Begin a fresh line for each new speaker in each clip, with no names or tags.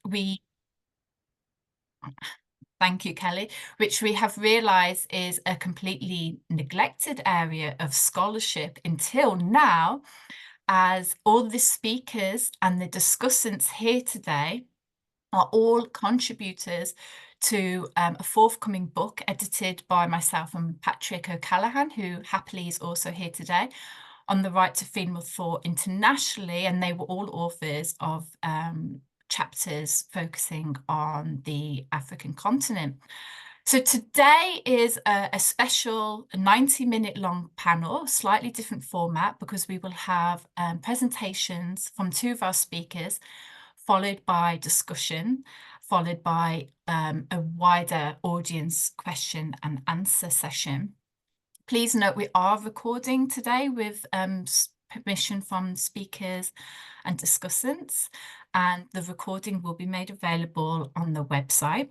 we Thank you, Kelly, which we have realised is a completely neglected area of scholarship until now, as all the speakers and the discussants here today are all contributors to a forthcoming book edited by myself and Patrick O'Callaghan, who happily is also here today, on the right to freedom of thought internationally. And they were all authors of chapters focusing on the African continent. So today is a special 90-minute long panel, slightly different format, because we will have presentations from two of our speakers, followed by discussion, followed by a wider audience question and answer session. Please note we are recording today with permission from speakers and discussants, and the recording will be made available on the website.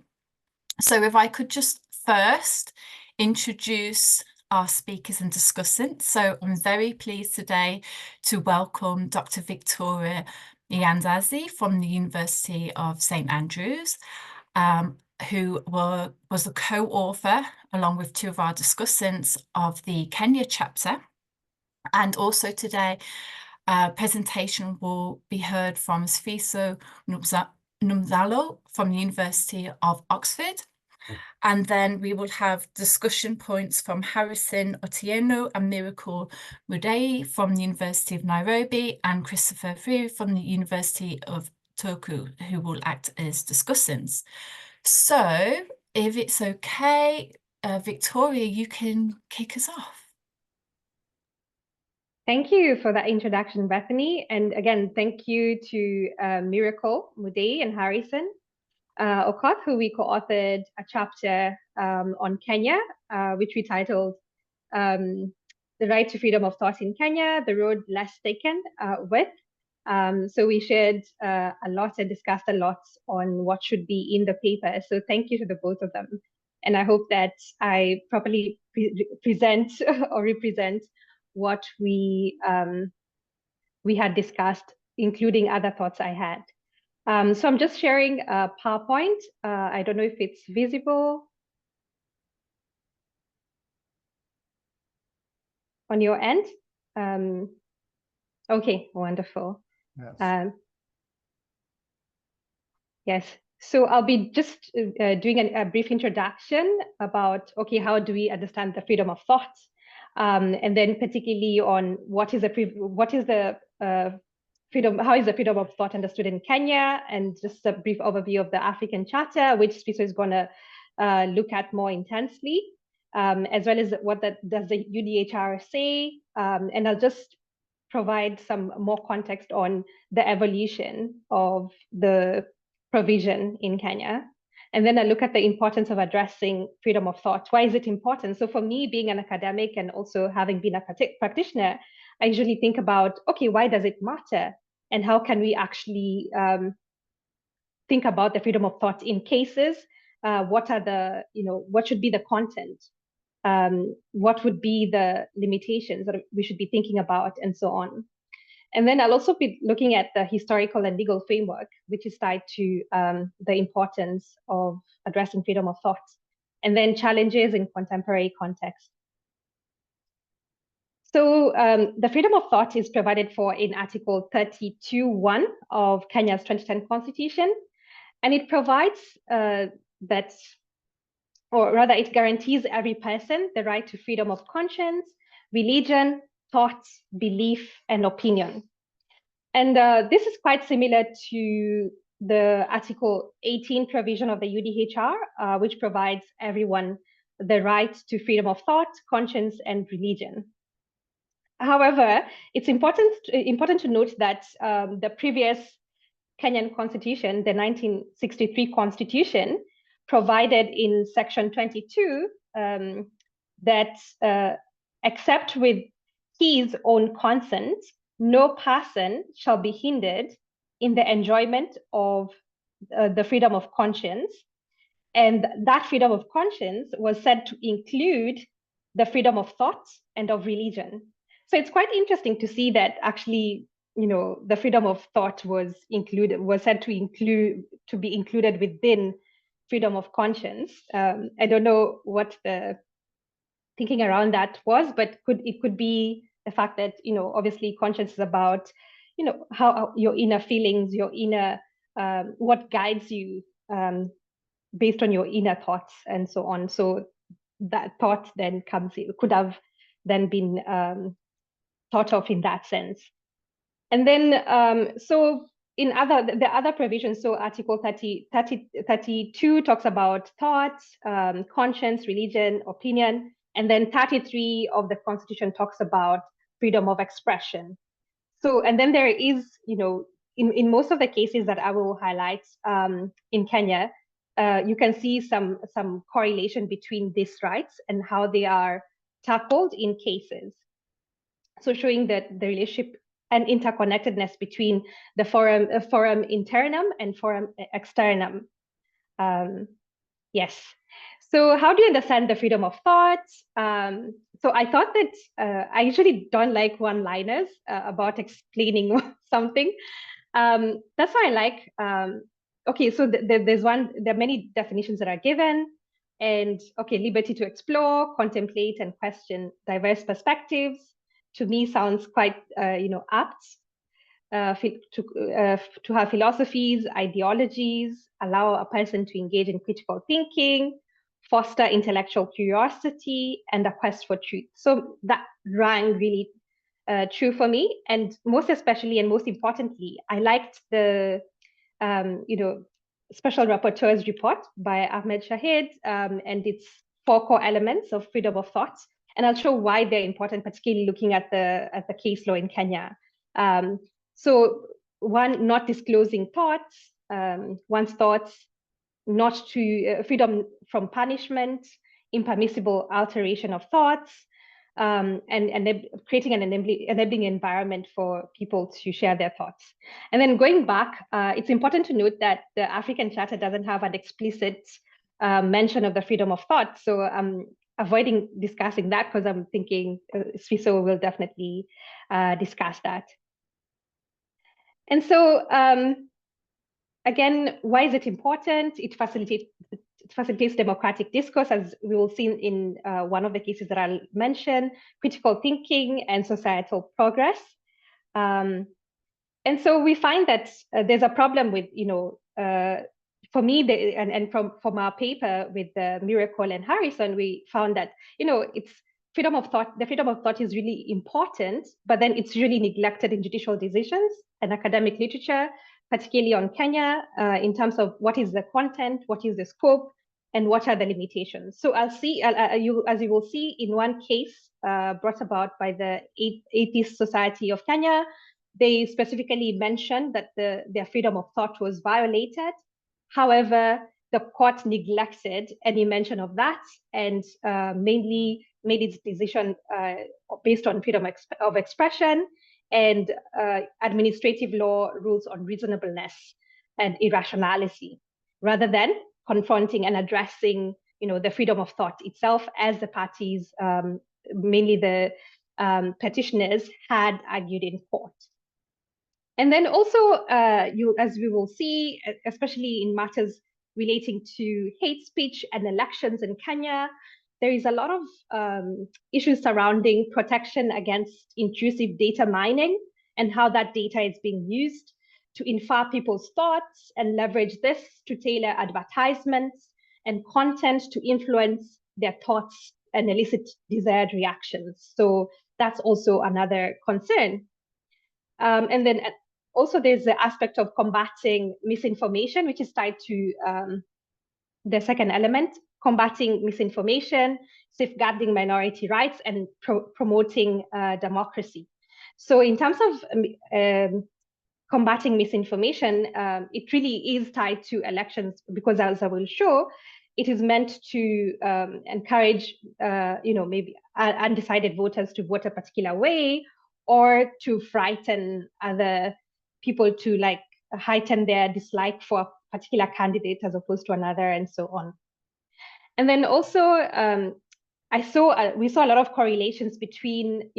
So if I could just first introduce our speakers and discussants. So I'm very pleased today to welcome Dr. Victoria Nyanzazi from the University of St Andrews, who was the co-author, along with two of our discussants, of the Kenya chapter. And also today, a presentation will be heard from Sifiso Numzalo from the University of Oxford. And then we will have discussion points from Harrison Otieno and Miracle Mudei from the University of Nairobi, and Christopher Frew from the University of Turku, who will act as discussants. So if it's okay, Victoria, you can kick us off.
Thank you for that introduction, Bethany. And again, thank you to Miracle Mudei and Harrison Okoth, who we co-authored a chapter on Kenya, which we titled The Right to Freedom of Thought in Kenya, The Road Less Taken With. So we shared a lot and discussed a lot on what should be in the paper. So thank you to the both of them. And I hope that I properly present or represent what we had discussed, including other thoughts I had. So I'm just sharing a PowerPoint. I don't know if it's visible on your end. Okay, wonderful. Yes. Yes. So I'll be just doing a brief introduction about, okay, how do we understand the freedom of thought? And then particularly on what is the freedom, how is the freedom of thought understood in Kenya, and just a brief overview of the African Charter, which Spiso is going to look at more intensely, as well as what does the UDHR say, and I'll just provide some more context on the evolution of the provision in Kenya. And then I look at the importance of addressing freedom of thought. Why is it important? So for me, being an academic and also having been a practitioner, I usually think about, okay, why does it matter? And how can we actually think about the freedom of thought in cases? What are the, what should be the content? What would be the limitations that we should be thinking about, and so on. And then I'll also be looking at the historical and legal framework, which is tied to the importance of addressing freedom of thought, and then challenges in contemporary context. So the freedom of thought is provided for in Article 32(1) of Kenya's 2010 Constitution, and it provides that, or rather it guarantees every person the right to freedom of conscience, religion, thought, belief, and opinion. And this is quite similar to the Article 18 provision of the UDHR, which provides everyone the right to freedom of thought, conscience, and religion. However, it's important to note that the previous Kenyan Constitution, the 1963 Constitution, provided in Section 22 that except with his own consent, no person shall be hindered in the enjoyment of the freedom of conscience. And that freedom of conscience was said to include the freedom of thought and of religion. So it's quite interesting to see that actually, the freedom of thought was said to be included within freedom of conscience. I don't know what the thinking around that was, but it could be the fact that, obviously conscience is about, how your inner feelings, your inner, what guides you based on your inner thoughts and so on. So that thought then could have then been thought of in that sense. And then, so in the other provisions, so Article 32 talks about thoughts, conscience, religion, opinion, and then 33 of the Constitution talks about freedom of expression. So, and then there is, in most of the cases that I will highlight in Kenya, you can see some correlation between these rights and how they are tackled in cases. So showing that the relationship and interconnectedness between the forum internum and forum externum. Yes. So how do you understand the freedom of thought? So I thought that I usually don't like one-liners about explaining something. That's why I like, okay, so there are many definitions that are given. And okay, liberty to explore, contemplate, and question diverse perspectives, to me sounds quite, apt. To have philosophies, ideologies, allow a person to engage in critical thinking, foster intellectual curiosity, and a quest for truth. So that rang really true for me. And most especially and most importantly, I liked the, Special Rapporteur's report by Ahmed Shahid and its 4 core elements of freedom of thought. And I'll show why they're important, particularly looking at the case law in Kenya. So one, not disclosing thoughts, one's thoughts, not to freedom from punishment, impermissible alteration of thoughts, and creating an enabling environment for people to share their thoughts. And then going back, it's important to note that the African Charter doesn't have an explicit mention of the freedom of thought. So I'm avoiding discussing that because I'm thinking Sfiso will definitely discuss that. And so, again, why is it important? It facilitates democratic discourse, as we will see in one of the cases that I'll mention, critical thinking and societal progress. And so we find that there's a problem with, for me, and from our paper with Miracle and Harrison, we found that, it's freedom of thought. The freedom of thought is really important, but then it's really neglected in judicial decisions and academic literature, particularly on Kenya, in terms of what is the content, what is the scope, and what are the limitations. So as you will see in one case brought about by the Atheist Society of Kenya, they specifically mentioned that their freedom of thought was violated. However, the court neglected any mention of that and mainly made its decision based on freedom of expression and administrative law rules on reasonableness and irrationality, rather than confronting and addressing, the freedom of thought itself, as the parties, mainly the petitioners, had argued in court. And then also, as we will see, especially in matters relating to hate speech and elections in Kenya, there is a lot of issues surrounding protection against intrusive data mining and how that data is being used to infer people's thoughts and leverage this to tailor advertisements and content to influence their thoughts and elicit desired reactions. So that's also another concern. And then also there's the aspect of combating misinformation, which is tied to the second element, combating misinformation, safeguarding minority rights, and promoting democracy. So in terms of combating misinformation, it really is tied to elections, because as I will show, it is meant to encourage, maybe undecided voters to vote a particular way, or to frighten other people to heighten their dislike for a particular candidate as opposed to another, and so on. And then also, we saw a lot of correlations between,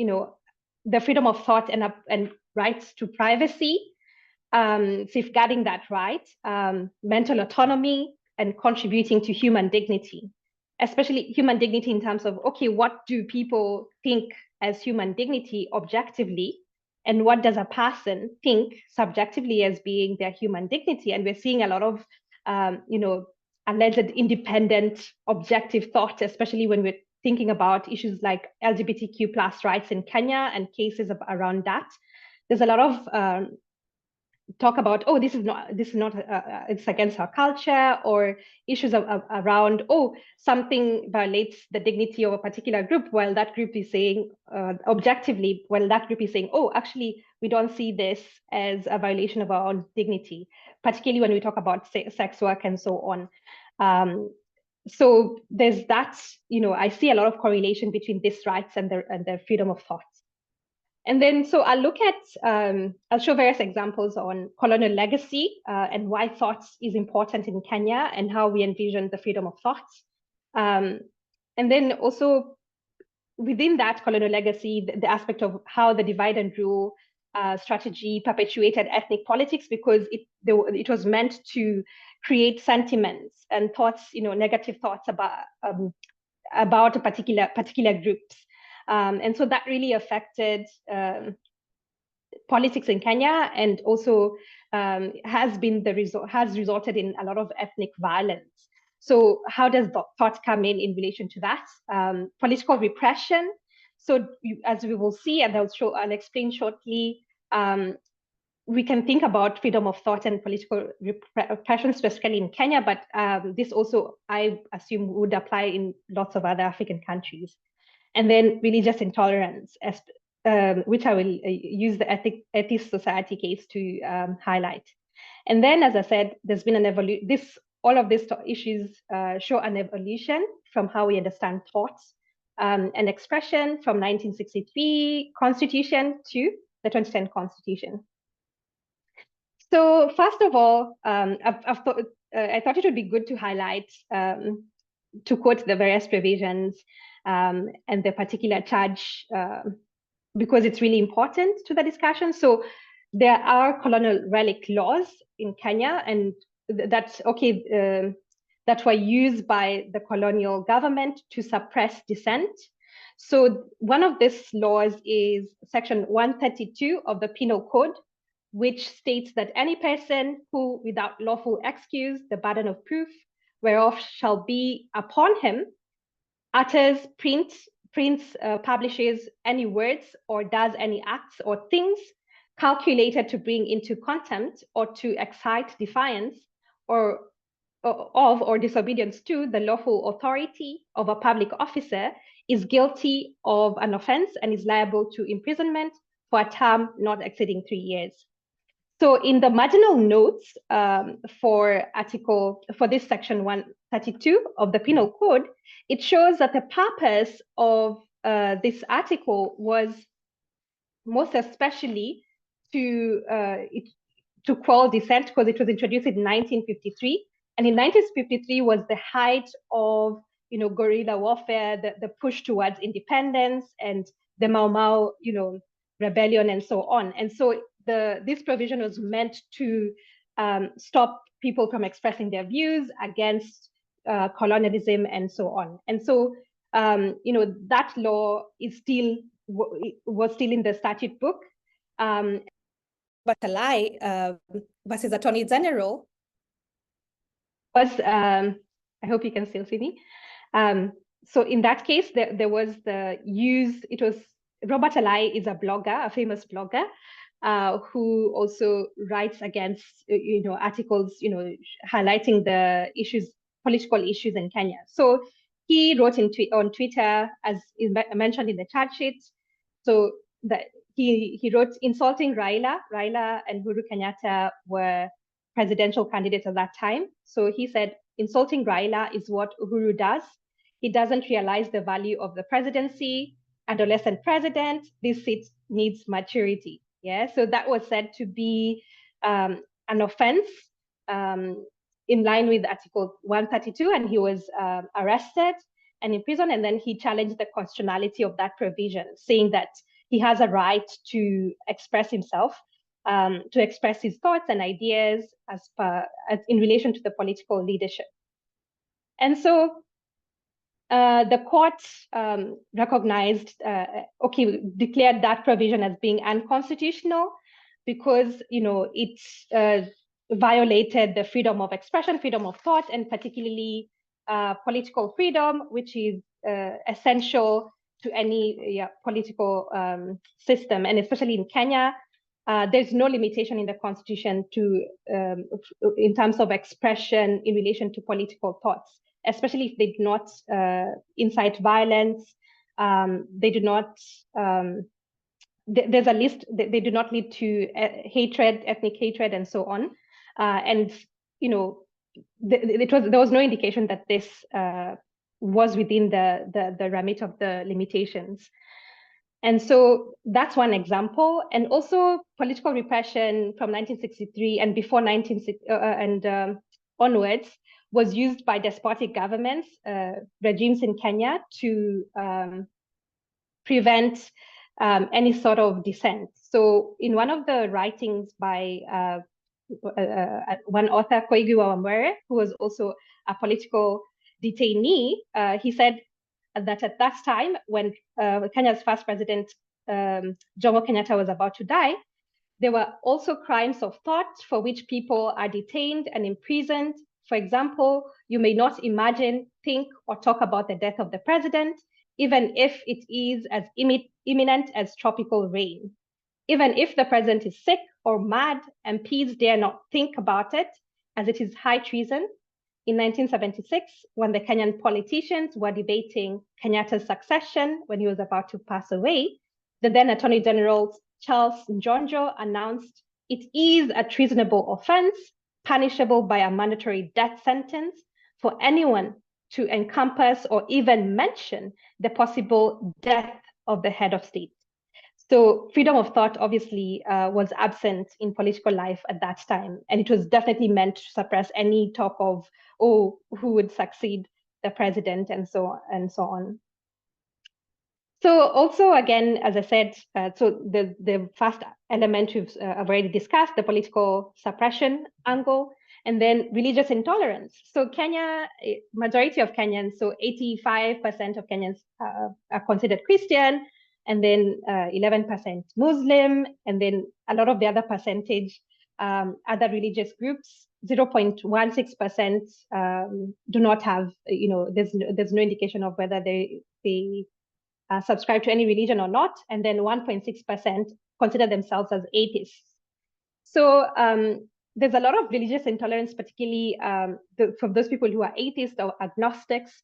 the freedom of thought and rights to privacy, safeguarding that right, mental autonomy, and contributing to human dignity, especially human dignity in terms of, okay, what do people think as human dignity objectively? And what does a person think subjectively as being their human dignity? And we're seeing a lot of, alleged independent, objective thought, especially when we're thinking about issues like LGBTQ plus rights in Kenya and cases around that. There's a lot of talk about, oh, this is not it's against our culture, or issues around, oh, something violates the dignity of a particular group, while that group is saying objectively, while that group is saying, oh, actually we don't see this as a violation of our own dignity, particularly when we talk about sex work and so on. So there's that, I see a lot of correlation between these rights and the freedom of thought. And then, so I'll look at, I'll show various examples on colonial legacy and why thought is important in Kenya and how we envision the freedom of thought. And then also within that colonial legacy, the aspect of how the divide and rule strategy perpetuated ethnic politics, because it was meant to create sentiments and thoughts, negative thoughts about a particular groups. And so that really affected politics in Kenya, and also has resulted in a lot of ethnic violence. So how does thought come in relation to that? Political repression. So as we will see, and I'll explain shortly, we can think about freedom of thought and political repression specifically in Kenya, but this also, I assume, would apply in lots of other African countries. And then religious intolerance, which I will use the Atheist Society case to highlight. And then, as I said, there's been an evolution. All of these issues show an evolution from how we understand thoughts and expression from 1963 Constitution to the 2010 Constitution. So first of all, I thought it would be good to highlight, to quote the various provisions and the particular charge, because it's really important to the discussion. So there are colonial relic laws in Kenya, and that were used by the colonial government to suppress dissent. So one of these laws is Section 132 of the Penal Code, which states that any person who, without lawful excuse, the burden of proof whereof shall be upon him, utters, prints, publishes any words, or does any acts or things calculated to bring into contempt or to excite defiance or disobedience to the lawful authority of a public officer is guilty of an offense and is liable to imprisonment for a term not exceeding 3 years. So in the marginal notes for this section 132 of the Penal Code, it shows that the purpose of this article was most especially to quell dissent, because it was introduced in 1953. And in 1953 was the height of guerrilla warfare, the push towards independence, and the Mau Mau rebellion and so on. And so this provision was meant to stop people from expressing their views against colonialism and so on. And so, that law was still in the statute book. But Alai versus Attorney General was, I hope you can still see me. So in that case, there was it was Robert Alai is a blogger, a famous blogger, who also writes against, articles, highlighting the political issues in Kenya. So he wrote on Twitter, as is mentioned in the chat sheet. So that he wrote, insulting Raila and Uhuru Kenyatta were presidential candidates at that time. So he said, insulting Raila is what Uhuru does. He doesn't realize the value of the presidency. Adolescent president, this seat needs maturity. Yeah, so that was said to be an offense in line with Article 132, and he was arrested and imprisoned, and then he challenged the constitutionality of that provision, saying that he has a right to express himself, to express his thoughts and ideas as in relation to the political leadership. And so the court recognized, declared that provision as being unconstitutional because, it violated the freedom of expression, freedom of thought, and particularly political freedom, which is essential to any political system. And especially in Kenya, there's no limitation in the constitution to in terms of expression in relation to political thoughts, especially if they do not incite violence. They do not. There's a list. They do not lead to hatred, ethnic hatred, and so on. And there was no indication that this was within the remit of the limitations. And so that's one example. And also political repression from 1963 and before onwards was used by despotic governments, regimes in Kenya to prevent any sort of dissent. So in one of the writings by one author, Koigi Wawambere, who was also a political detainee, he said that at that time, when Kenya's first president, Jomo Kenyatta, was about to die, there were also crimes of thought for which people are detained and imprisoned. For example, you may not imagine, think, or talk about the death of the president, even if it is as imminent as tropical rain. Even if the president is sick or mad, MPs dare not think about it, as it is high treason. In 1976, when the Kenyan politicians were debating Kenyatta's succession when he was about to pass away, the then Attorney General Charles Njonjo announced it is a treasonable offense, punishable by a mandatory death sentence for anyone to encompass or even mention the possible death of the head of state. So freedom of thought obviously was absent in political life at that time, and it was definitely meant to suppress any talk of, who would succeed the president and so on. So also, again, as I said, so the first element I've already discussed, the political suppression angle, and then religious intolerance. So Kenya, majority of Kenyans, so 85% of Kenyans are considered Christian, and then 11% Muslim, and then a lot of the other percentage, other religious groups, 0.16% do not have, there's no indication of whether they subscribe to any religion or not, and then 1.6% consider themselves as atheists. So there's a lot of religious intolerance, particularly from those people who are atheists or agnostics.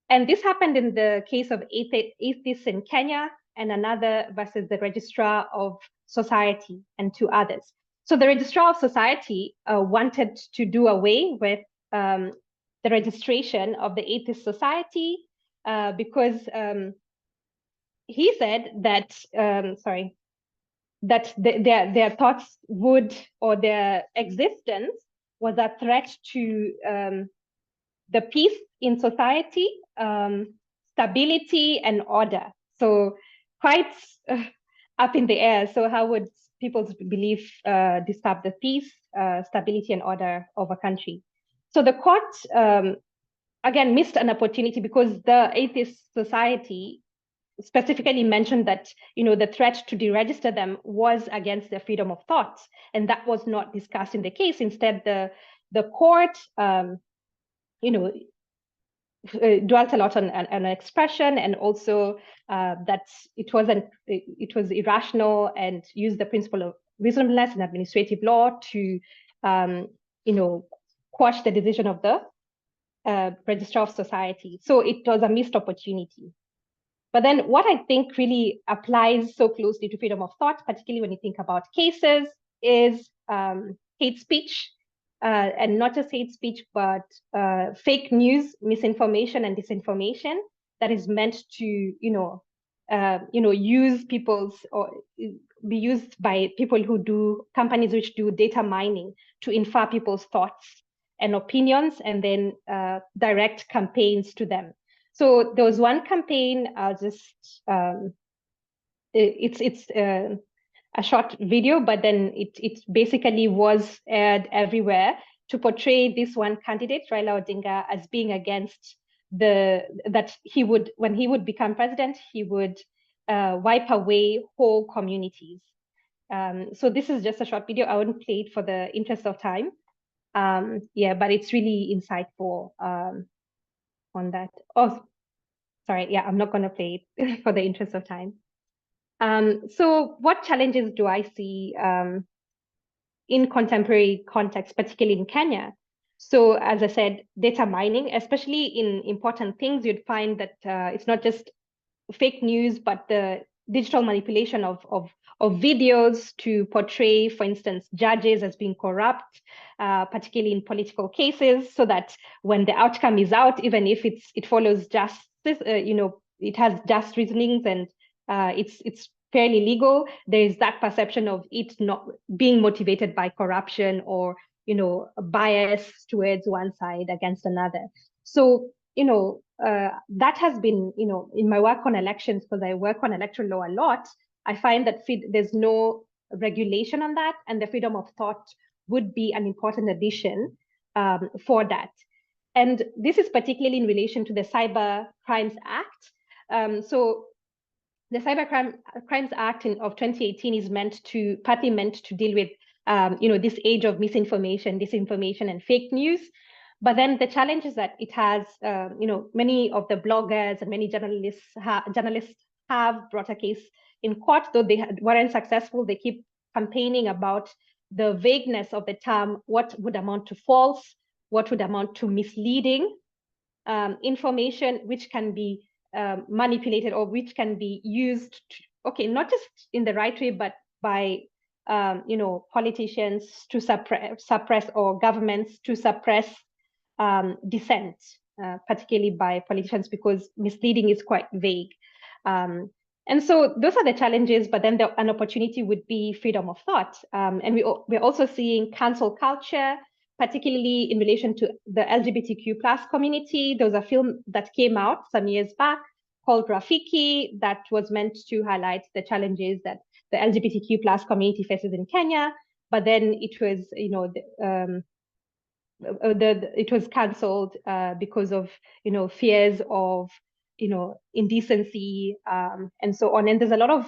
And this happened in the case of atheists in Kenya, and another versus the Registrar of Society and two others. So the Registrar of Society wanted to do away with the registration of the Atheist Society because he said that, that their thoughts would, or their existence was a threat to the peace in society, stability and order. So quite up in the air. So how would people's belief disturb the peace, stability and order of a country? So the court, again, missed an opportunity because the Atheist Society specifically mentioned that, the threat to deregister them was against their freedom of thought. And that was not discussed in the case. Instead, the court, dwelt a lot on expression, and also that it was irrational, and used the principle of reasonableness in administrative law to, quash the decision of the Registrar of Society. So it was a missed opportunity. But then what I think really applies so closely to freedom of thought, particularly when you think about cases, is hate speech. And not just hate speech, but fake news, misinformation, and disinformation that is meant to, use people's, or be used by people who do, companies which do data mining to infer people's thoughts and opinions, and then direct campaigns to them. So there was one campaign, I'll just it's a short video, but then it basically was aired everywhere to portray this one candidate, Raila Odinga, as being against that he would, when he would become president, he would wipe away whole communities. So this is just a short video. I wouldn't play it for the interest of time. Yeah, but it's really insightful on that. Oh, sorry. Yeah, I'm not going to play it for the interest of time. So what challenges do I see in contemporary context, particularly in Kenya? So as I said, data mining, especially in important things, you'd find that it's not just fake news, but the digital manipulation of videos to portray, for instance, judges as being corrupt, particularly in political cases, so that when the outcome is out, even if it follows justice, it has just reasonings and it's fairly legal, there is that perception of it not being motivated by corruption or bias towards one side against another. So that has been, in my work on elections, because I work on electoral law a lot, I find that there's no regulation on that, and the freedom of thought would be an important addition for that. And this is particularly in relation to the Cyber Crimes Act. So the Cyber Crimes Act of 2018 is partly meant to deal with this age of misinformation, disinformation, and fake news. But then the challenge is that it has, many of the bloggers and many journalists have brought a case in court, though they weren't successful. They keep campaigning about the vagueness of the term, what would amount to false, what would amount to misleading information, which can be manipulated or which can be used to, not just in the right way, but by politicians to suppress or governments to suppress dissent, particularly by politicians, because misleading is quite vague. And so those are the challenges, but then an opportunity would be freedom of thought. And we're also seeing cancel culture, particularly in relation to the LGBTQ plus community. There was a film that came out some years back called Rafiki that was meant to highlight the challenges that the LGBTQ plus community faces in Kenya, but then it was, it was cancelled because of fears of indecency and so on. And there's a lot of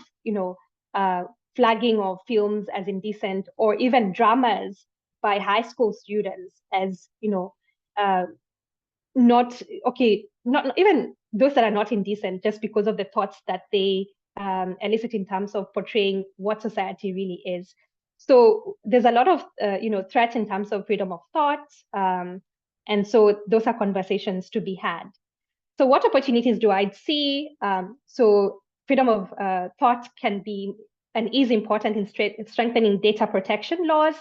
flagging of films as indecent, or even dramas by high school students as not even those that are not indecent, just because of the thoughts that they elicit in terms of portraying what society really is. So there's a lot of threats in terms of freedom of thought, and so those are conversations to be had. So what opportunities do I see? So freedom of thought can be and is important in strengthening data protection laws,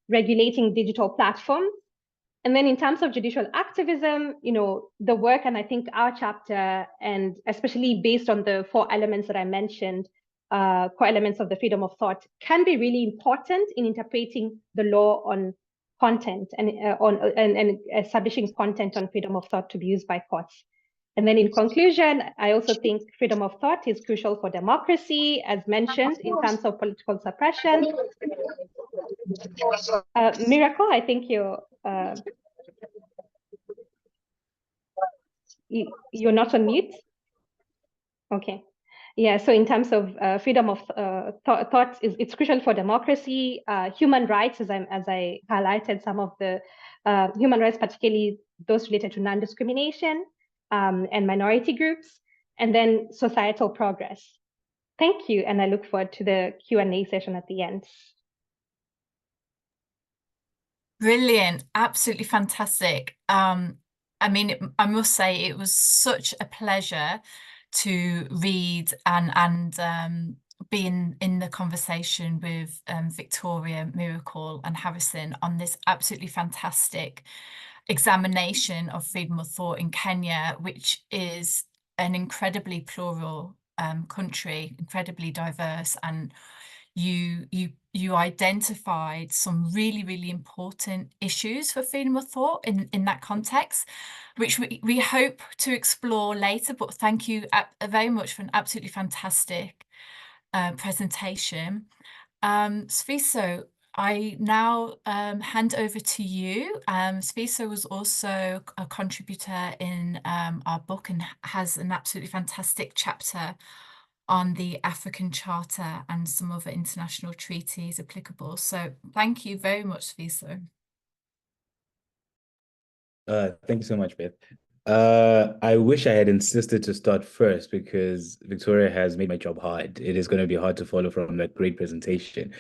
regulating digital platforms. And then in terms of judicial activism, the work, and I think our chapter, and especially based on the 4 elements that I mentioned, core elements of the freedom of thought, can be really important in interpreting the law on content and establishing content on freedom of thought to be used by courts. And then in conclusion, I also think freedom of thought is crucial for democracy, as mentioned, in terms of political suppression. Miracle, I think you're not on mute. Okay. Yeah, so in terms of freedom of thought, it's crucial for democracy, human rights, as I highlighted some of the human rights, particularly those related to non-discrimination and minority groups, and then societal progress. Thank you, and I look forward to the Q&A session at the end.
Brilliant, absolutely fantastic. I mean, I must say it was such a pleasure to read and be in the conversation with Victoria, Miracle and Harrison on this absolutely fantastic examination of freedom of thought in Kenya, which is an incredibly plural country, incredibly diverse, and you identified some really, really important issues for freedom of thought in that context, which we hope to explore later. But thank you very much for an absolutely fantastic presentation. Sviso, I now hand over to you. Sviso was also a contributor in our book and has an absolutely fantastic chapter on the African Charter and some other international treaties applicable. So thank you very much, Sviso.
Thank you so much, Beth. I wish I had insisted to start first because Victoria has made my job hard. It is going to be hard to follow from that great presentation.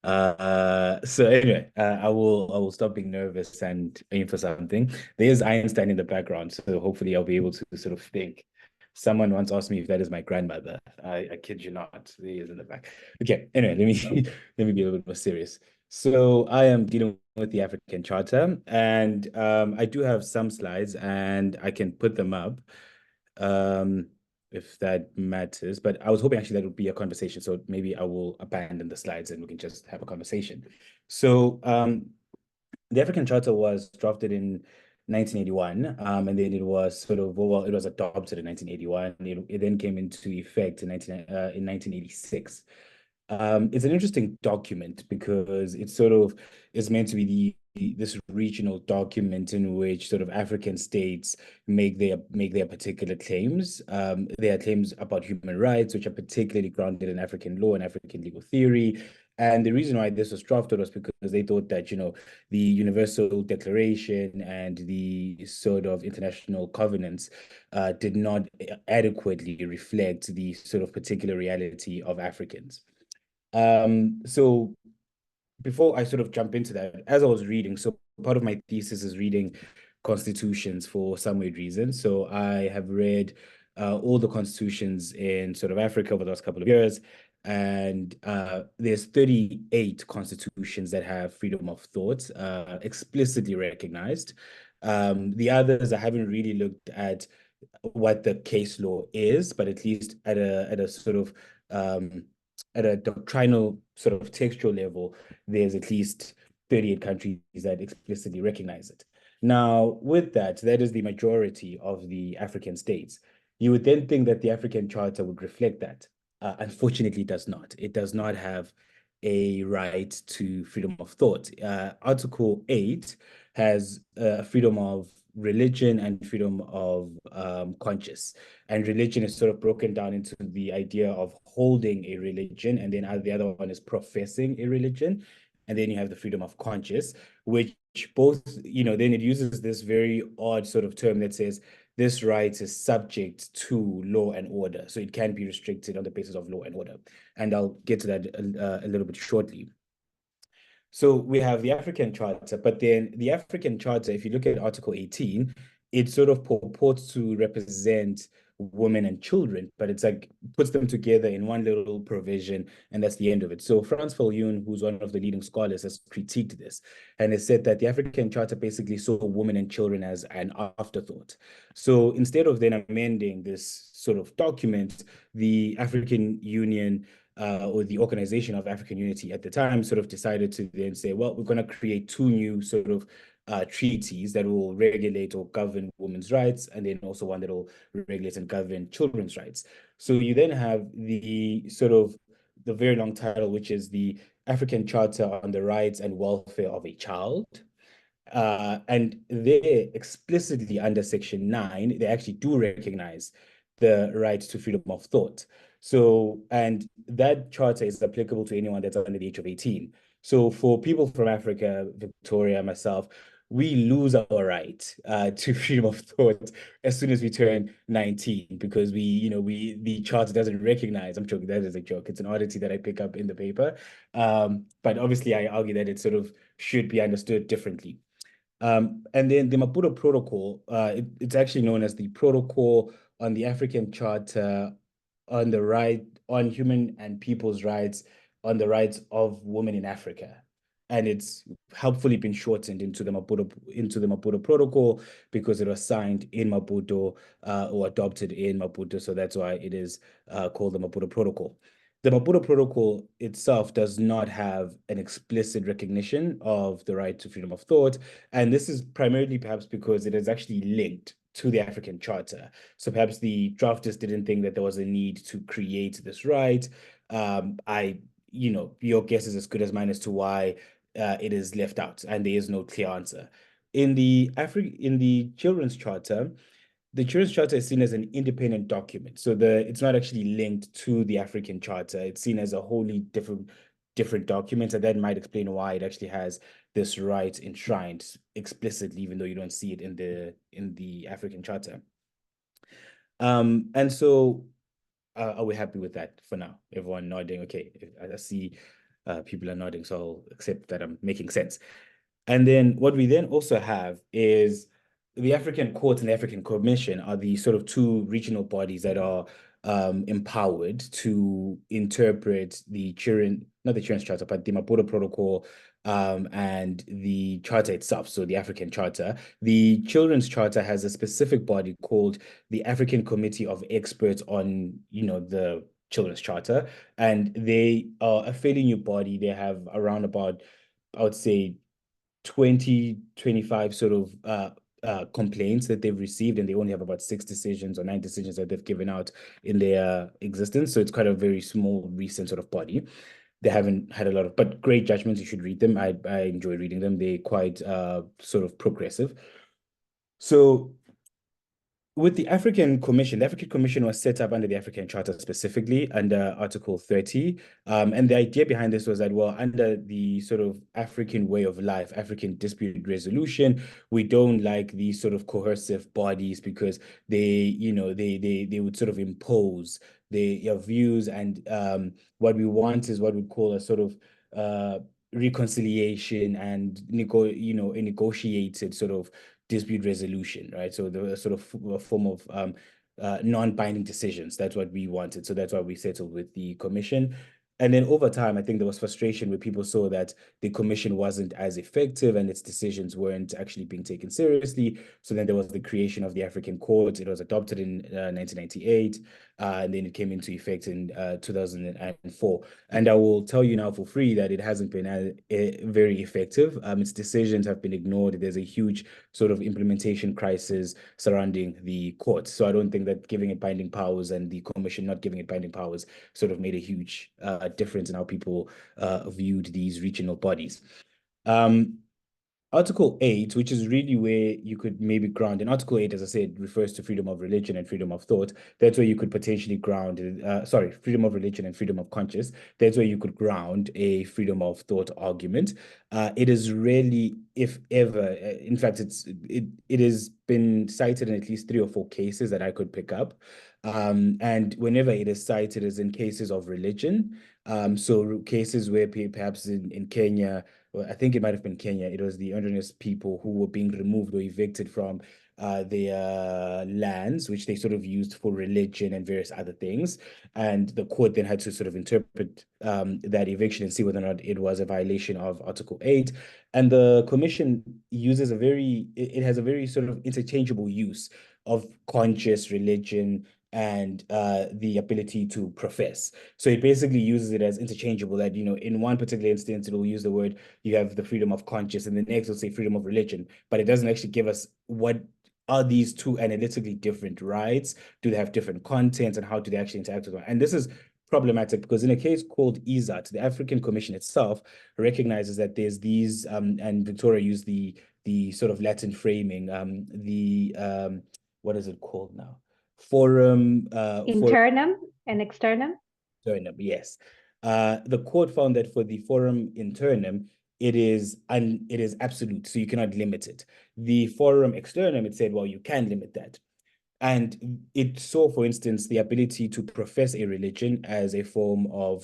So anyway, I will stop being nervous and aim for something. There's Einstein in the background, so hopefully I'll be able to sort of think. Someone once asked me if that is my grandmother. I kid you not. There he is in the back. Okay, anyway, let me be a little bit more serious. So I am dealing with the African Charter, and I do have some slides, and I can put them up if that matters. But I was hoping actually that would be a conversation, so maybe I will abandon the slides and we can just have a conversation. So the African Charter was drafted in 1981, and then it was sort of, well, it was adopted in 1981. It then came into effect in 1986. It's an interesting document because it sort of is meant to be this regional document in which sort of African states make their particular claims. There are claims about human rights, which are particularly grounded in African law and African legal theory. And the reason why this was drafted was because they thought that, the Universal Declaration and the sort of international covenants did not adequately reflect the sort of particular reality of Africans. So before I sort of jump into that, as I was reading, so part of my thesis is reading constitutions for some weird reason. So I have read all the constitutions in sort of Africa over the last couple of years, and there's 38 constitutions that have freedom of thought explicitly recognized. The others, I haven't really looked at what the case law is, but at least at a sort of at a doctrinal sort of textual level, there's at least 38 countries that explicitly recognize it. Now, with that, that is the majority of the African states. You would then think that the African Charter would reflect that. Unfortunately, it does not. It does not have a right to freedom of thought. Article 8 has freedom of religion and freedom of conscience. And religion is sort of broken down into the idea of holding a religion, and then the other one is professing a religion. And then you have the freedom of conscience, which both, then it uses this very odd sort of term that says this right is subject to law and order. So it can be restricted on the basis of law and order. And I'll get to that a little bit shortly. So we have the African Charter, but then the African Charter, if you look at Article 18, it sort of purports to represent women and children, but it's like puts them together in one little provision, and that's the end of it. So Frans Falyun, who's one of the leading scholars, has critiqued this and has said that the African Charter basically saw women and children as an afterthought. So instead of then amending this sort of document, the African Union or the Organization of African Unity at the time sort of decided to then say, well, we're going to create two new sort of treaties that will regulate or govern women's rights, and then also one that will regulate and govern children's rights. So you then have the sort of the very long title, which is the African Charter on the Rights and Welfare of a Child. And they explicitly under Section 9, they actually do recognize the right to freedom of thought. So, and that charter is applicable to anyone that's under the age of 18. So for people from Africa, Victoria, myself, we lose our right to freedom of thought as soon as we turn 19, because the charter doesn't recognize, I'm joking, that is a joke. It's an oddity that I pick up in the paper. But obviously I argue that it sort of should be understood differently. And then the Maputo Protocol, it's actually known as the Protocol on the African Charter on human and people's rights, on the rights of women in Africa. And it's helpfully been shortened into the Maputo Protocol because it was signed in Maputo or adopted in Maputo. So that's why it is called the Maputo Protocol. The Maputo Protocol itself does not have an explicit recognition of the right to freedom of thought. And this is primarily perhaps because it is actually linked to the African Charter. So perhaps the drafters didn't think that there was a need to create this right. your guess is as good as mine as to why it is left out, and there is no clear answer. In the Children's Charter, the Children's Charter is seen as an independent document. So it's not actually linked to the African Charter. It's seen as a wholly different document, and that might explain why it actually has this right enshrined explicitly, even though you don't see it in the African Charter. And so are we happy with that for now? Everyone nodding? Okay, I see people are nodding, so I'll accept that I'm making sense. And then what we then also have is the African Court and the African Commission are the sort of two regional bodies that are empowered to interpret not the Children's Charter, but the Maputo Protocol and the Charter itself, so the African Charter. The Children's Charter has a specific body called the African Committee of Experts on, the Children's Charter, and they are a fairly new body. They have around about, I would say, 25 sort of complaints that they've received, and they only have about 6 decisions or 9 decisions that they've given out in their existence. So it's quite a very small, recent sort of body. They haven't had a lot of, but great judgments. You should read them. I enjoy reading them. They're quite sort of progressive. So with the African Commission was set up under the African Charter, specifically under Article 30. And the idea behind this was that, well, under the sort of African way of life, African dispute resolution, we don't like these sort of coercive bodies because they would sort of impose their views. And what we want is what we call a sort of reconciliation and a negotiated sort of dispute resolution, right? So the sort of a form of non-binding decisions. That's what we wanted. So that's why we settled with the commission. And then over time, I think there was frustration where people saw that the commission wasn't as effective and its decisions weren't actually being taken seriously. So then there was the creation of the African Court. It was adopted in 1998, and then it came into effect in 2004. And I will tell you now for free that it hasn't been very effective. Its decisions have been ignored. There's a huge sort of implementation crisis surrounding the court. So I don't think that giving it binding powers and the commission not giving it binding powers sort of made a huge difference in how people viewed these regional bodies. Article 8, which is really where you could maybe ground, and Article 8, as I said, refers to freedom of religion and freedom of thought. That's where you could potentially ground, freedom of religion and freedom of conscience. That's where you could ground a freedom of thought argument. It is rarely, if ever, in fact, it has been cited in at least 3 or 4 cases that I could pick up. And whenever it is cited is in cases of religion. So cases where perhaps in Kenya, well, I think it might have been Kenya, it was the indigenous people who were being removed or evicted from their lands, which they sort of used for religion and various other things. And the court then had to sort of interpret that eviction and see whether or not it was a violation of Article 8. And the commission uses it has a very sort of interchangeable use of conscious religion and the ability to profess. So it basically uses it as interchangeable, that, in one particular instance, it'll use the word, you have the freedom of conscience, and the next will say freedom of religion, but it doesn't actually give us what are these two analytically different rights? Do they have different contents, and how do they actually interact with one? And this is problematic because in a case called EZAT, the African Commission itself recognizes that there's these, and Victoria used the sort of Latin framing, what is it called now? Forum
internum and externum.
Internum, yes. The court found that for the forum internum, it is absolute, so you cannot limit it. The forum externum, it said, well, you can limit that. And it saw, for instance, the ability to profess a religion as a form of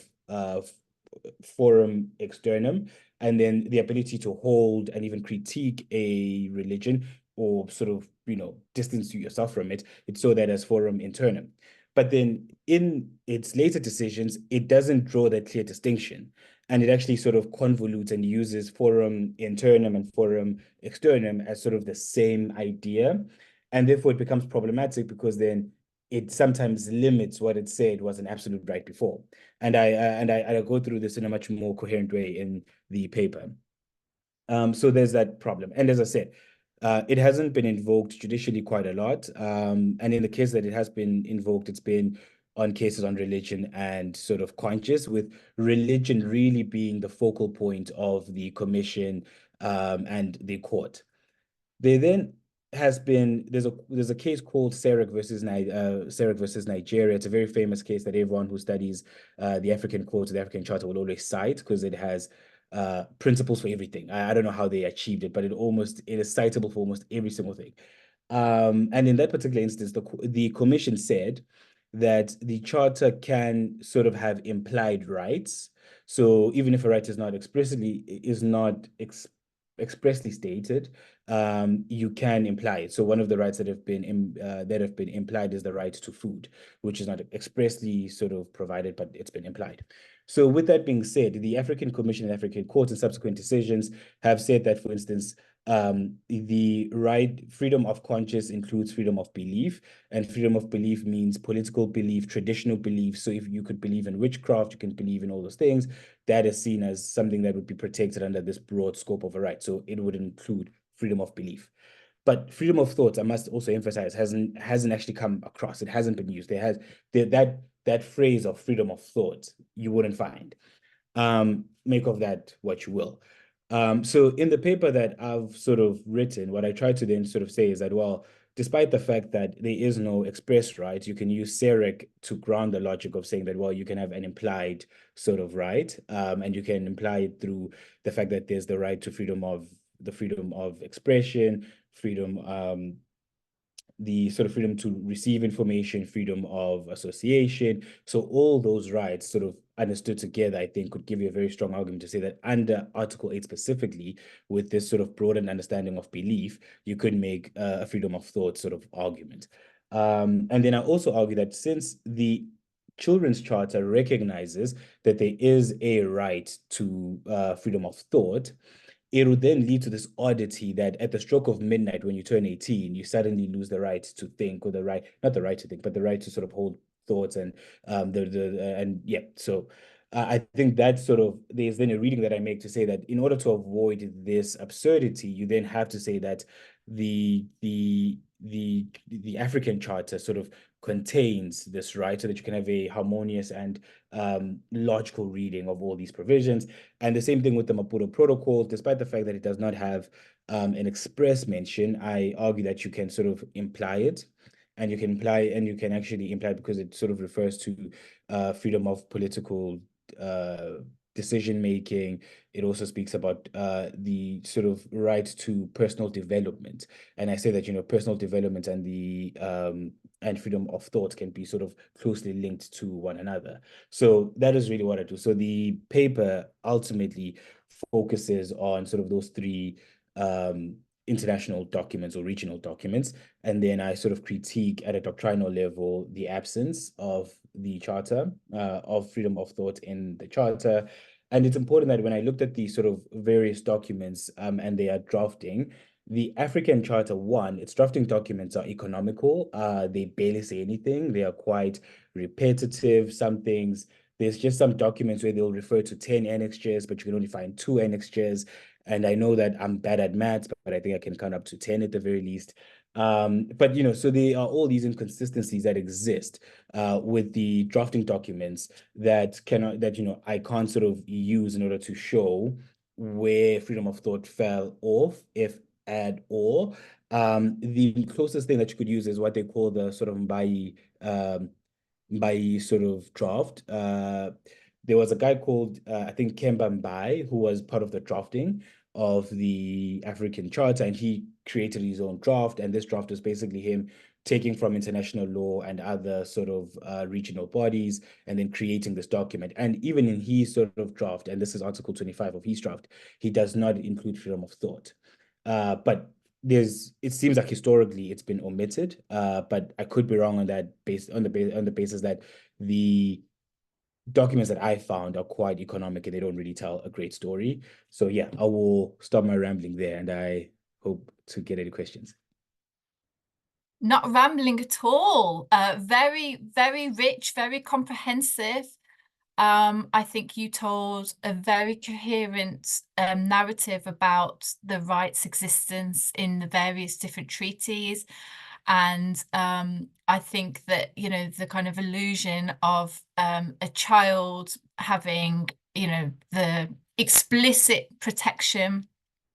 forum externum, and then the ability to hold and even critique a religion or sort of, distance yourself from it. It saw that as forum internum. But then in its later decisions, it doesn't draw that clear distinction. And it actually sort of convolutes and uses forum internum and forum externum as sort of the same idea. And therefore it becomes problematic because then it sometimes limits what it said was an absolute right before. And I go through this in a much more coherent way in the paper. So there's that problem. And as I said, it hasn't been invoked judicially quite a lot. And in the case that it has been invoked, it's been on cases on religion and sort of conscience, with religion really being the focal point of the commission and the court. There then has been there's a case called Sarek versus Nigeria. It's a very famous case that everyone who studies the African Court, the African Charter, will always cite, because it has principles for everything. I don't know how they achieved it, but it is citable for almost every single thing. And in that particular instance, the commission said that the charter can sort of have implied rights. So even if a right is not expressly stated, you can imply it. So one of the rights that have been implied is the right to food, which is not expressly sort of provided, but it's been implied. So with that being said, the African Commission and African Court in subsequent decisions have said that, for instance, the freedom of conscience includes freedom of belief, and freedom of belief means political belief, traditional belief. So if you could believe in witchcraft, you can believe in all those things. That is seen as something that would be protected under this broad scope of a right. So it would include freedom of belief. But freedom of thought, I must also emphasize, hasn't actually come across. It hasn't been used. That phrase of freedom of thought, you wouldn't find. Make of that what you will. So in the paper that I've sort of written, what I try to then sort of say is that, well, despite the fact that there is no express right, you can use Sarek to ground the logic of saying that, well, you can have an implied sort of right, and you can imply it through the fact that there's the right to freedom of expression, the sort of freedom to receive information, freedom of association. So all those rights sort of understood together, I think, could give you a very strong argument to say that under Article 8 specifically, with this sort of broadened understanding of belief, you could make a freedom of thought sort of argument. And then I also argue that since the Children's Charter recognizes that there is a right to freedom of thought, it would then lead to this oddity that at the stroke of midnight, when you turn 18, you suddenly lose the right to think, or not the right to think, but the right to sort of hold thoughts and So I think that sort of, there's then a reading that I make to say that in order to avoid this absurdity, you then have to say that the African Charter sort of contains this right, so that you can have a harmonious and logical reading of all these provisions. And the same thing with the Maputo Protocol, despite the fact that it does not have an express mention, I argue that you can sort of imply it. And you can actually imply it because it sort of refers to freedom of political decision making. It also speaks about the sort of right to personal development. And I say that, personal development and the and freedom of thought can be sort of closely linked to one another. So that is really what I do. So the paper ultimately focuses on sort of those three international documents or regional documents, and then I sort of critique at a doctrinal level the absence of the charter, of freedom of thought in the charter. And it's important that when I looked at the sort of various documents and they are drafting, the African Charter, its drafting documents are economical. They barely say anything. They are quite repetitive. Some things, there's just some documents where they'll refer to 10 annexures, but you can only find 2 annexures. And I know that I'm bad at maths, but I think I can count up to 10 at the very least. But so there are all these inconsistencies that exist with the drafting documents that I can't sort of use in order to show where freedom of thought fell off, if at all. The closest thing that you could use is what they call the sort of Mbai sort of draft. There was a guy called, I think, Kemba Mbai, who was part of the drafting of the African Charter, and he created his own draft. And this draft was basically him taking from international law and other sort of regional bodies, and then creating this document. And even in his sort of draft, and this is Article 25 of his draft, he does not include freedom of thought. But it seems like historically it's been omitted, but I could be wrong on that, based on the basis that the documents that I found are quite economic and they don't really tell a great story. So yeah, I will stop my rambling there, and I hope to get any questions.
Not rambling at all. Very, very rich, very comprehensive. I think you told a very coherent narrative about the right's existence in the various different treaties. And I think that, you know, the kind of illusion of a child having, you know, the explicit protection,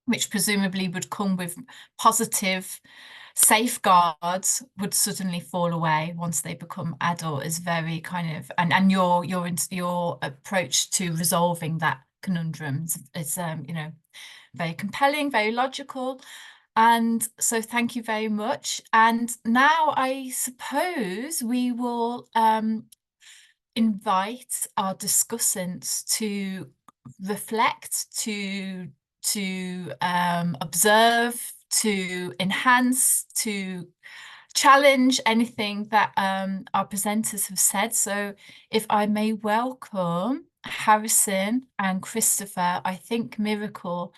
which presumably would come with positive safeguards, would suddenly fall away once they become adult, is very kind of, and your approach to resolving that conundrum is you know, very compelling, very logical. And so thank you very much. And now I suppose we will invite our discussants to reflect, to observe, to enhance, to challenge anything that our presenters have said. So if I may welcome Harrison and Christopher. I think Miracle,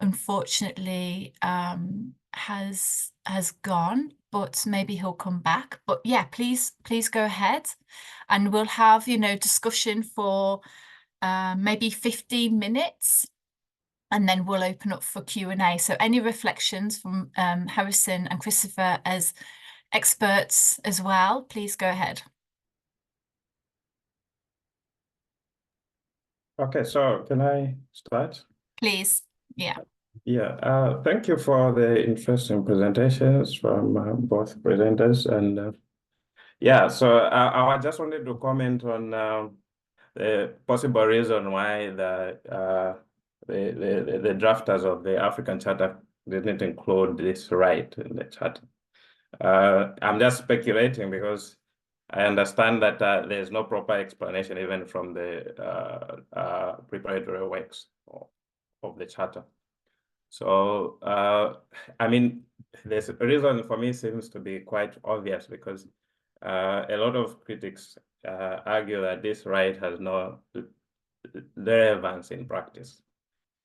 unfortunately, has gone, but maybe he'll come back. But yeah, please go ahead, and we'll have, you know, discussion for maybe 15 minutes, and then we'll open up for Q&A. So any reflections from Harrison and Christopher as experts as well, please go ahead.
Okay, so can I start?
Please, yeah.
Yeah, thank you for the interesting presentations from both presenters. And yeah, so I just wanted to comment on the possible reason why the drafters of the African Charter didn't include this right in the charter. I'm just speculating because I understand that there's no proper explanation even from the preparatory works of the charter. So, I mean, there's a reason for me seems to be quite obvious, because a lot of critics argue that this right has no relevance in practice.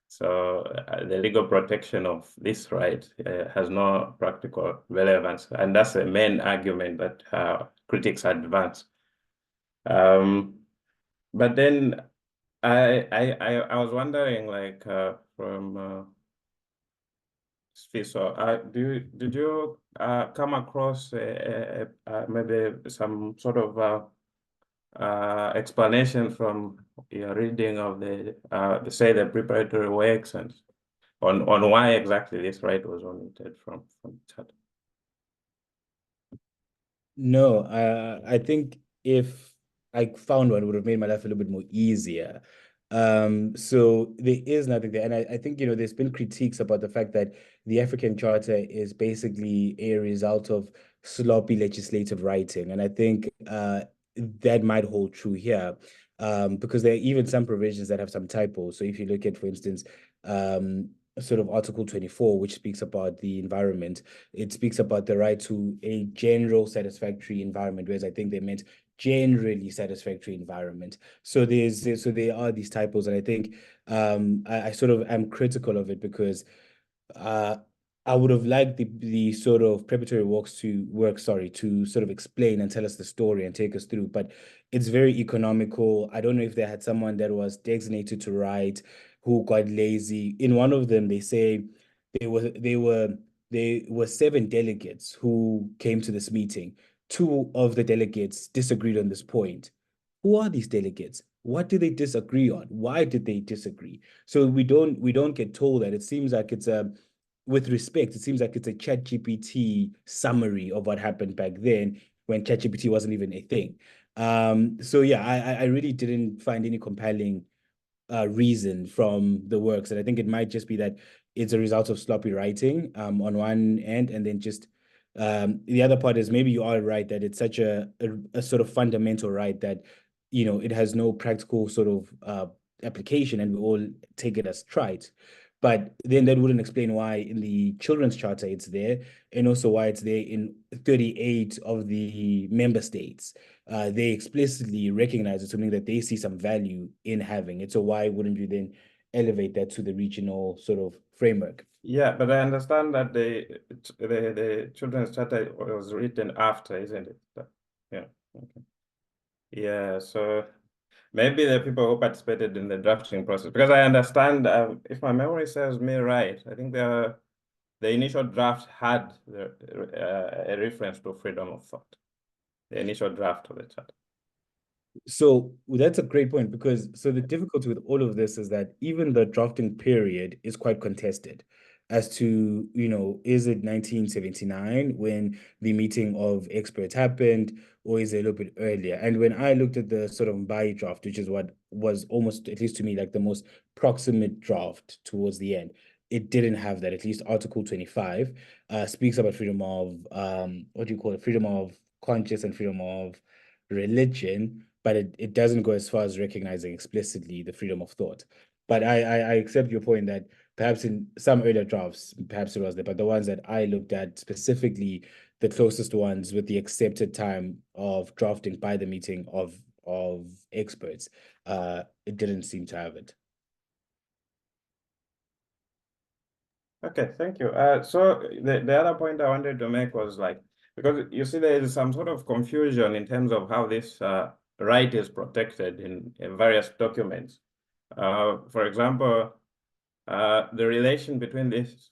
So the legal protection of this right has no practical relevance, and that's the main argument that critics advance. But then I was wondering, like, from so did you come across maybe some sort of explanation from your reading of the say the preparatory works, and on why exactly this right was omitted from the charter?
No, I think if I found one, it would have made my life a little bit more easier. So there is nothing there. And I think, you know, there's been critiques about the fact that the African Charter is basically a result of sloppy legislative writing. And I think that might hold true here, because there are even some provisions that have some typos. So if you look at, for instance, sort of Article 24, which speaks about the environment, it speaks about the right to a general satisfactory environment, whereas I think they meant generally satisfactory environment. So there are these typos, and I think I sort of am critical of it, because I would have liked the sort of preparatory works to sort of explain and tell us the story and take us through, but it's very economical. I don't know if they had someone that was designated to write who got lazy. In one of them, they say there were 7 delegates who came to this meeting. 2 of the delegates disagreed on this point. Who are these delegates? What do they disagree on? Why did they disagree? So we don't get told that. It seems like it's with respect, it seems like it's a ChatGPT summary of what happened back then when ChatGPT wasn't even a thing. So yeah, I really didn't find any compelling reason from the works, and I think it might just be that it's a result of sloppy writing on one end, and then just the other part is maybe you are right that it's such a sort of fundamental right that, you know, it has no practical sort of application, and we all take it as trite. But then that wouldn't explain why in the Children's Charter it's there, and also why it's there in 38 of the member states. They explicitly recognize it, something that they see some value in having it. So why wouldn't you then elevate that to the regional sort of framework?
Yeah, but I understand that the Children's Charter was written after, isn't it? Yeah. Okay. Yeah. So maybe the people who participated in the drafting process, because I understand, if my memory serves me right, I think there the initial draft had a reference to freedom of thought, the initial draft of the charter.
So that's a great point, because so the difficulty with all of this is that even the drafting period is quite contested as to, is it 1979 when the meeting of experts happened, or is it a little bit earlier? And when I looked at the sort of Mbai draft, which is what was almost, at least to me, like the most proximate draft towards the end, it didn't have that. At least Article 25 speaks about freedom of, what do you call it? Freedom of conscience and freedom of religion, but it doesn't go as far as recognizing explicitly the freedom of thought. But I accept your point that perhaps in some earlier drafts, perhaps it was there, but the ones that I looked at specifically, the closest ones with the accepted time of drafting by the meeting of experts, it didn't seem to have it.
Okay, thank you. So the other point I wanted to make was because you see there is some sort of confusion in terms of how this right is protected in various documents. For example, the relation between this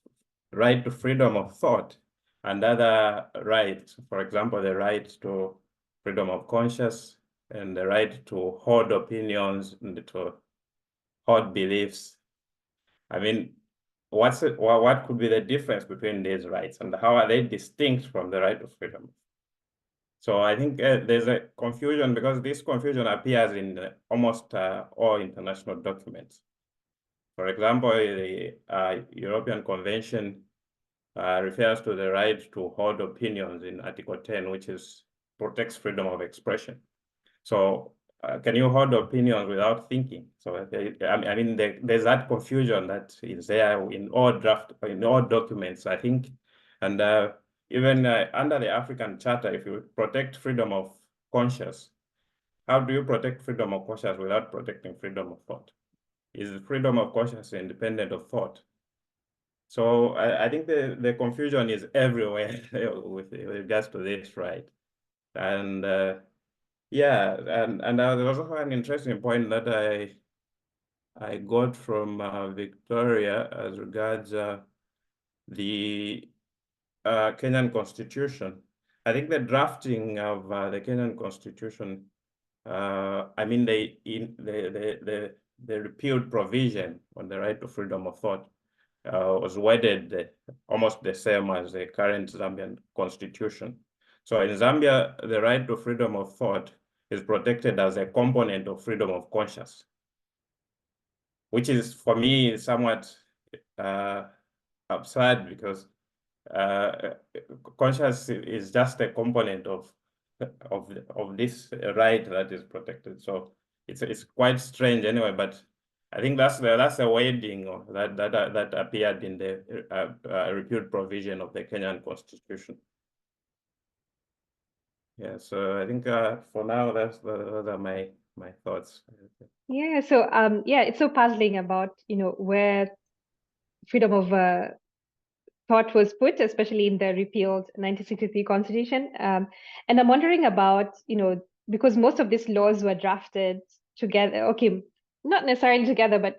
right to freedom of thought and other rights, for example, the right to freedom of conscience and the right to hold opinions and to hold beliefs. I mean, what could be the difference between these rights and how are they distinct from the right to freedom? So I think there's a confusion, because this confusion appears in almost all international documents. For example, the European Convention refers to the right to hold opinions in Article 10, which protects freedom of expression. So can you hold opinions without thinking? So I mean, there's that confusion that is there in all documents, I think, and even under the African Charter, if you protect freedom of conscience, how do you protect freedom of conscience without protecting freedom of thought? Is freedom of conscience independent of thought? So I think the confusion is everywhere with regards to this, right? And yeah, and there was also an interesting point that I got from Victoria as regards the Kenyan Constitution. I think the drafting of the Kenyan Constitution, I mean, the repealed provision on the right to freedom of thought was worded almost the same as the current Zambian Constitution. So in Zambia, the right to freedom of thought is protected as a component of freedom of conscience, which is, for me, somewhat absurd, because conscience is just a component of this right that is protected. So it's quite strange anyway, but I think that's the wording that appeared in the repealed provision of the Kenyan Constitution. Yeah, so I think for now those are my thoughts.
Yeah, so yeah, it's so puzzling about where freedom of thought was put, especially in the repealed 1963 Constitution. And I'm wondering about because most of these laws were drafted together. Okay, not necessarily together, but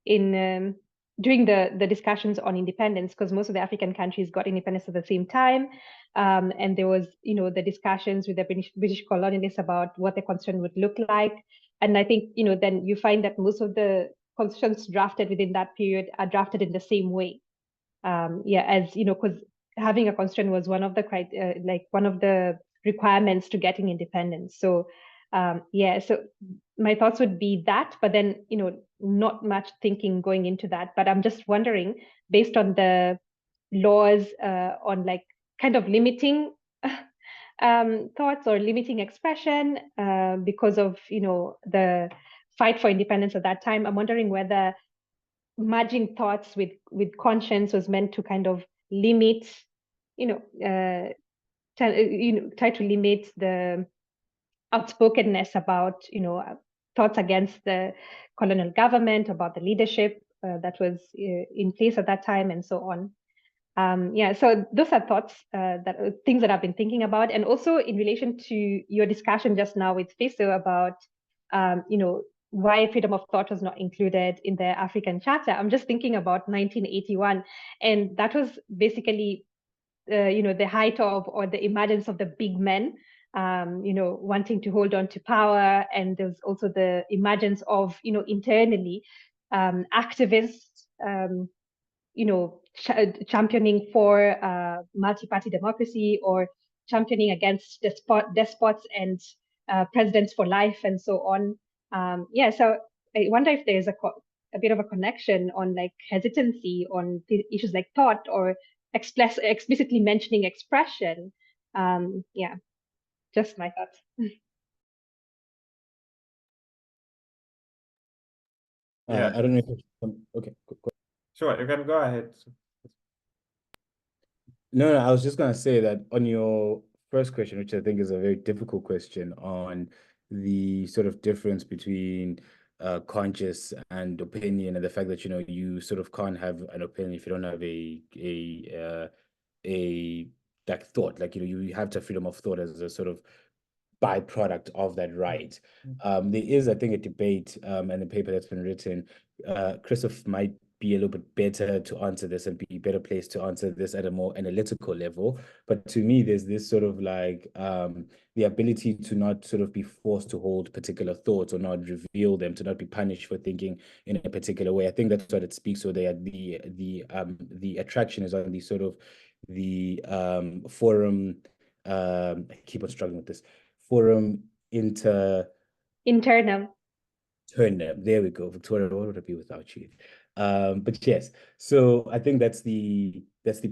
in during the discussions on independence, because most of the African countries got independence at the same time. And there was, the discussions with the British colonialists about what the constitution would look like. And I think, then you find that most of the constitutions drafted within that period are drafted in the same way. Yeah, as because having a constitution was one of the requirements to getting independence. So yeah, so my thoughts would be that, but then not much thinking going into that. But I'm just wondering, based on the laws on kind of limiting thoughts or limiting expression because of the fight for independence at that time, I'm wondering whether merging thoughts with conscience was meant to kind of limit try to limit the outspokenness about thoughts against the colonial government, about the leadership that was in place at that time, and so on. Yeah, so those are thoughts things that I've been thinking about, and also in relation to your discussion just now with Fiso about why freedom of thought was not included in the African Charter. I'm just thinking about 1981, and that was basically, the height of, or the emergence of the big men, wanting to hold on to power, and there's also the emergence of, internally, activists, championing for multi-party democracy, or championing against despots and presidents for life, and so on. So I wonder if there's a bit of a connection on like hesitancy on issues like thought, or explicitly mentioning expression. Just my thoughts.
Yeah.
I don't know if okay.
Sure, you can go ahead.
No, I was just gonna say that on your first question, which I think is a very difficult question, on the sort of difference between conscious and opinion, and the fact that you sort of can't have an opinion if you don't have a like thought, like you have to have freedom of thought as a sort of byproduct of that right. There is, I think, a debate and a paper that's been written. Christoph might be a little bit better to answer this and be better placed to answer this at a more analytical level. But to me, there's this sort of like the ability to not sort of be forced to hold particular thoughts, or not reveal them, to not be punished for thinking in a particular way. I think that's what it speaks. So the attraction is on the sort of the forum. I keep on struggling with this. Forum
Internal.
There we go. Victoria, what would it be without you? But yes, so I think that's the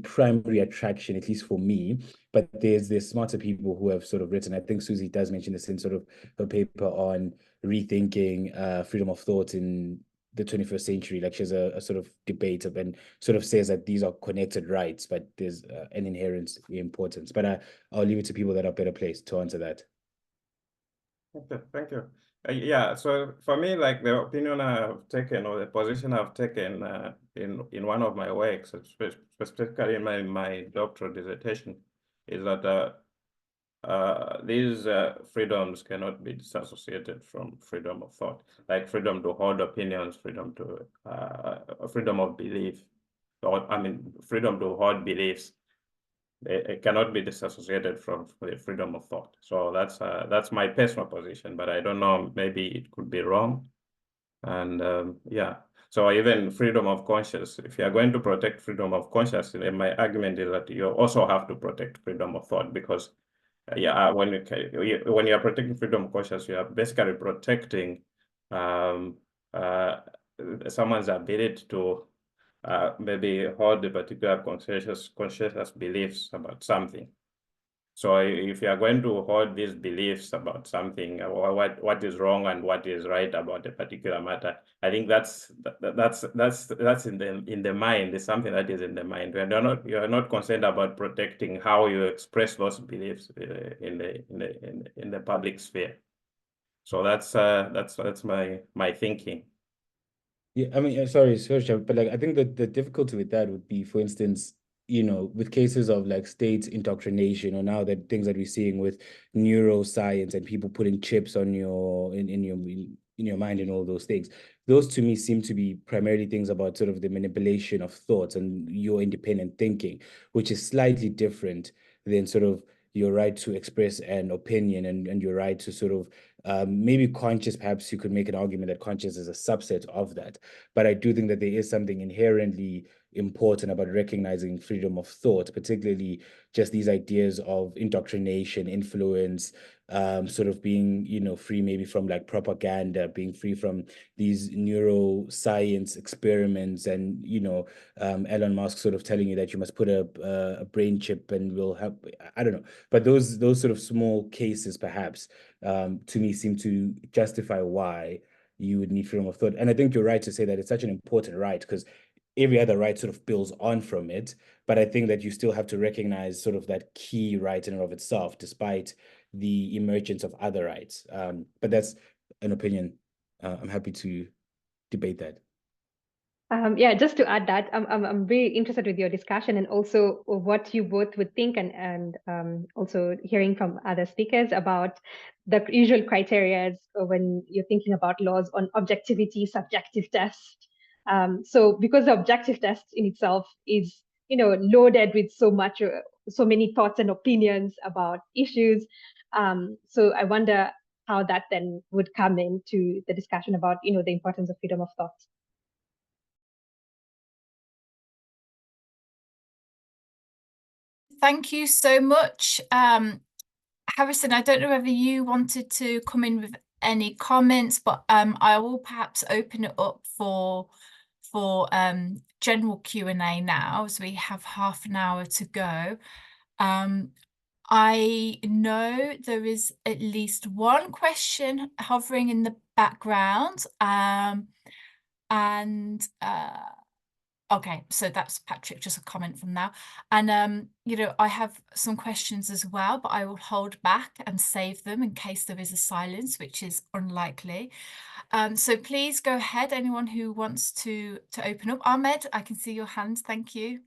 primary attraction, at least for me. But there's smarter people who have sort of written. I think Susie does mention this in sort of her paper on rethinking freedom of thought in the 21st century. Like, she has a sort of debate and sort of says that these are connected rights, but there's an inherent importance. But I'll leave it to people that are better placed to answer that.
Okay, thank you. Yeah, so for me, like, the opinion I've taken, or the position I've taken in one of my works, specifically in my doctoral dissertation, is that these freedoms cannot be disassociated from freedom of thought, like freedom to hold opinions, freedom of belief, or freedom to hold beliefs. It cannot be disassociated from the freedom of thought. So that's my personal position, but I don't know, maybe it could be wrong. And so even freedom of conscience, if you are going to protect freedom of conscience, my argument is that you also have to protect freedom of thought, because when you are protecting freedom of conscience, you are basically protecting someone's ability to maybe hold a particular conscientious beliefs about something. So if you are going to hold these beliefs about something, or what is wrong and what is right about a particular matter, I think that's in the mind. It's something that is in the mind. You are not concerned about protecting how you express those beliefs in the public sphere. So that's my thinking.
Yeah, I mean, sorry, but like, I think that the difficulty with that would be, for instance, with cases of like state indoctrination, or now that things that we're seeing with neuroscience and people putting chips on in your mind and all those things. Those to me seem to be primarily things about sort of the manipulation of thoughts and your independent thinking, which is slightly different than sort of your right to express an opinion, and your right to sort of maybe conscious. Perhaps you could make an argument that conscious is a subset of that. But I do think that there is something inherently important about recognizing freedom of thought, particularly just these ideas of indoctrination, influence, sort of being, free maybe from like propaganda, being free from these neuroscience experiments, and, Elon Musk sort of telling you that you must put a brain chip and we'll help. I don't know. But those sort of small cases, perhaps, to me, seem to justify why you would need freedom of thought. And I think you're right to say that it's such an important right, because every other right sort of builds on from it. But I think that you still have to recognize sort of that key right in and of itself, despite the emergence of other rights. But that's an opinion. I'm happy to debate that.
Yeah, just to add that, I'm very interested with your discussion and also what you both would think, and also hearing from other speakers about the usual criteria when you're thinking about laws on objectivity, subjective test. So because the objective test in itself is, loaded with so many thoughts and opinions about issues. So I wonder how that then would come into the discussion about, the importance of freedom of thought.
Thank you so much. Harrison, I don't know whether you wanted to come in with any comments, but I will perhaps open it up for general Q&A now, as we have half an hour to go. I know there is at least one question hovering in the background, okay, so that's Patrick, just a comment from now. And, I have some questions as well, but I will hold back and save them in case there is a silence, which is unlikely. So please go ahead, anyone who wants to open up. Ahmed, I can see your hand, thank you.